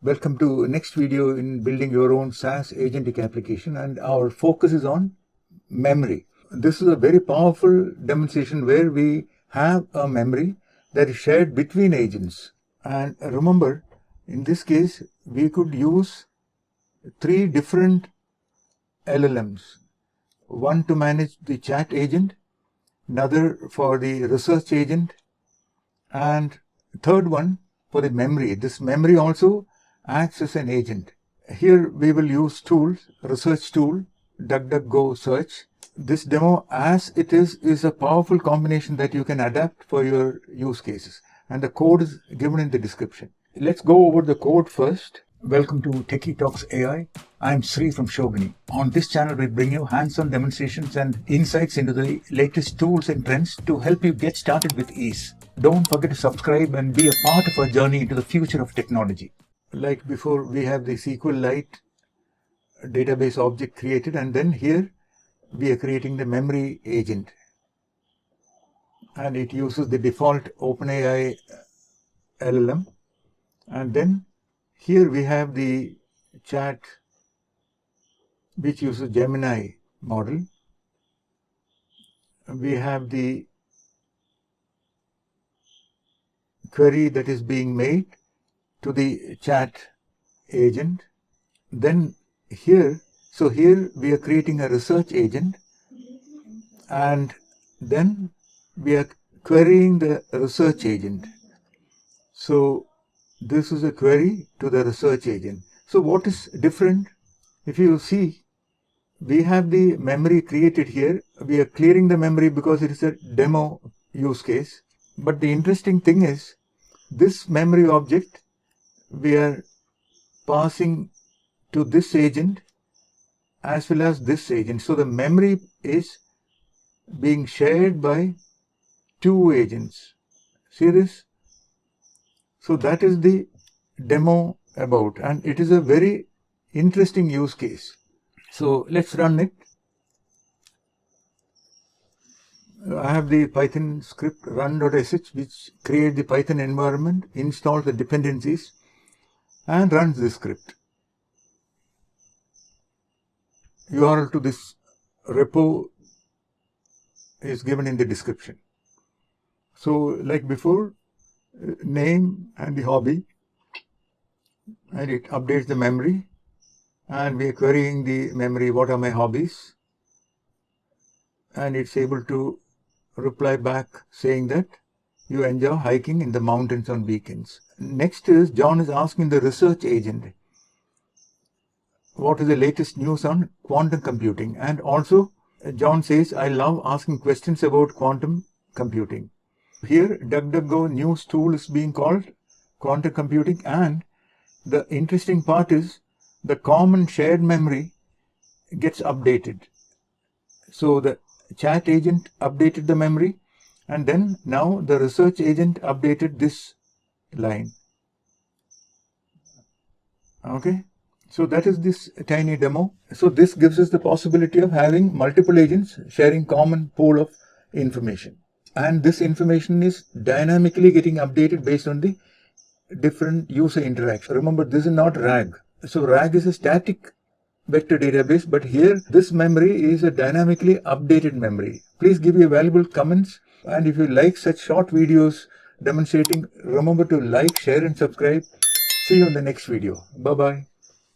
Welcome to next video in building your own SaaS agentic application, and our focus is on memory. This is a very powerful demonstration where we have a memory that is shared between agents. And remember, in this case, we could use 3 different LLMs. One to manage the chat agent, another for the research agent, and third one for the memory. This memory also acts as an agent. Here we will use tools, research tool, DuckDuckGo search. This demo as it is a powerful combination that you can adapt for your use cases. And the code is given in the description. Let's go over the code first. Welcome to Techie Talks AI. I'm Sri from Shogini. On this channel, we bring you hands-on demonstrations and insights into the latest tools and trends to help you get started with ease. Don't forget to subscribe and be a part of our journey into the future of technology. Like before, we have the SQLite database object created, and then here we are creating the memory agent. And it uses the default OpenAI LLM. And then here we have the chat which uses Gemini model. We have the query that is being made to the chat agent. Then here we are creating a research agent, and then we are querying the research agent. So this is a query to the research agent. So what is different? If you see, we have the memory created here. We are clearing the memory because it is a demo use case. But the interesting thing is, this memory object we are passing to this agent as well as this agent. So the memory is being shared by 2 agents. See this? So that is the demo about, and it is a very interesting use case. So let's run it. I have the Python script run.sh which creates the Python environment, installs the dependencies, and runs this script. URL to this repo is given in the description. So like before, name and the hobby, and it updates the memory, and we are querying the memory, what are my hobbies, and it's able to reply back saying that you enjoy hiking in the mountains on weekends. Next is John is asking the research agent what is the latest news on quantum computing, and also John says I love asking questions about quantum computing. Here DuckDuckGo news tool is being called quantum computing, and the interesting part is the common shared memory gets updated. So the chat agent updated the memory, and then now the research agent updated this line. Okay, so that is this tiny demo. So this gives us the possibility of having multiple agents sharing common pool of information, and this information is dynamically getting updated based on the different user interaction. Remember, this is not RAG. So RAG is a static vector database, but here this memory is a dynamically updated memory. Please give your valuable comments, and if you like such short videos demonstrating, remember to like, share and subscribe. See you in the next video. Bye bye.